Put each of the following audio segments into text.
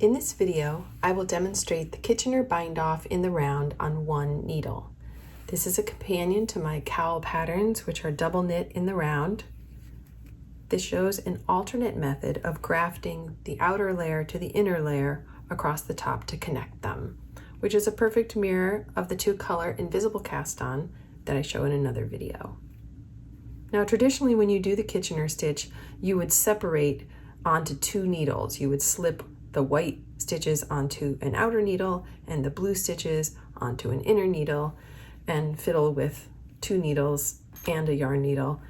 In this video, I will demonstrate the Kitchener bind off in the round on one needle. This is a companion to my cowl patterns, which are double knit in the round. This shows an alternate method of grafting the outer layer to the inner layer across the top to connect them, which is a perfect mirror of the two-color invisible cast-on that I show in another video. Now, traditionally, when you do the Kitchener stitch, you would separate onto two needles. You would slip the white stitches onto an outer needle and the blue stitches onto an inner needle and fiddle with two needles and a yarn needle.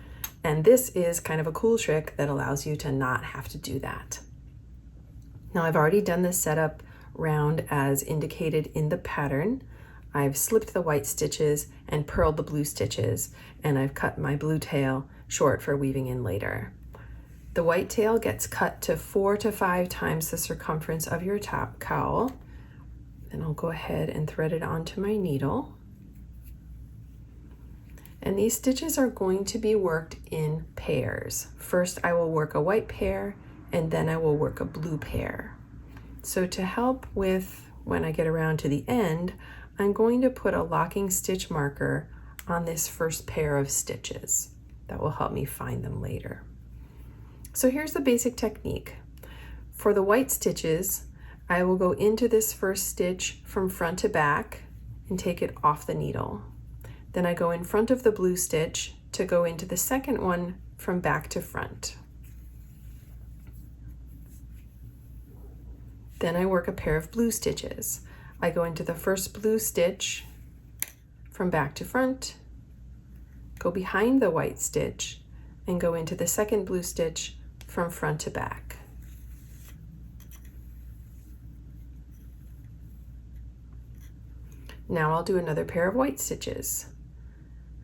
And this is kind of a cool trick that allows you to not have to do that. Now, I've already done this setup round as indicated in the pattern. I've slipped the white stitches and purled the blue stitches, and I've cut my blue tail short for weaving in later. The white tail gets cut to 4 to 5 times the circumference of your top cowl. Then I'll go ahead and thread it onto my needle. And these stitches are going to be worked in pairs. First, I will work a white pair, and then I will work a blue pair. So to help with when I get around to the end, I'm going to put a locking stitch marker on this first pair of stitches. That will help me find them later. So here's the basic technique. For the white stitches, I will go into this first stitch from front to back and take it off the needle. Then I go in front of the blue stitch to go into the second one from back to front. Then I work a pair of blue stitches. I go into the first blue stitch from back to front, go behind the white stitch, and go into the second blue stitch from front to back. Now I'll do another pair of white stitches.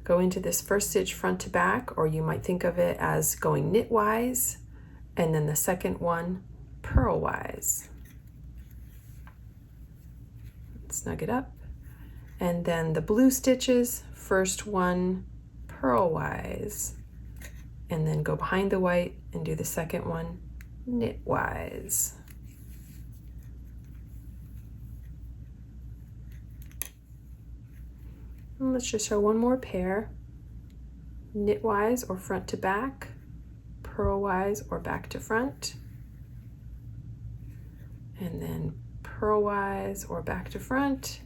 Go into this first stitch front to back, or you might think of it as going knitwise, and then the second one purlwise. Snug it up. And then the blue stitches, first one purlwise, and then go behind the white and do the second one knitwise. And let's just show one more pair, knitwise or front to back, purlwise or back to front, and then purlwise or back to front,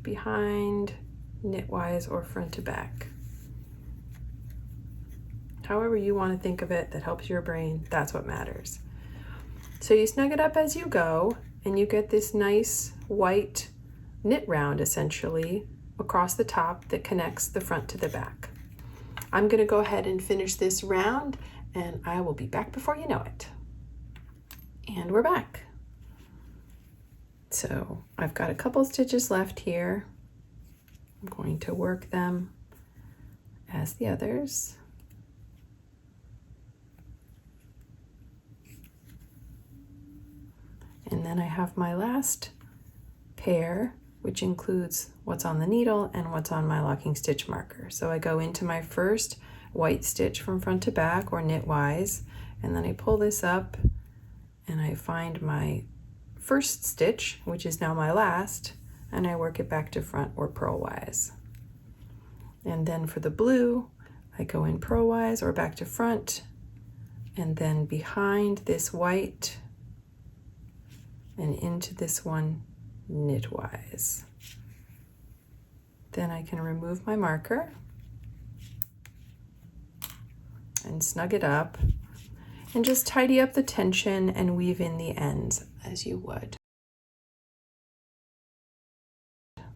behind, knitwise or front to back. However you want to think of it that helps your brain, that's what matters. So you snug it up as you go, and you get this nice white knit round essentially across the top that connects the front to the back. I'm going to go ahead and finish this round, and I will be back before you know it. And we're back. So I've got a couple stitches left here. I'm going to work them as the others. And then I have my last pair, which includes what's on the needle and what's on my locking stitch marker. So I go into my first white stitch from front to back or knitwise, and then I pull this up and I find my first stitch, which is now my last, and I work it back to front or purlwise. And then for the blue, I go in purlwise or back to front, and then behind this white and into this one knitwise. Then I can remove my marker and snug it up and just tidy up the tension and weave in the ends as you would.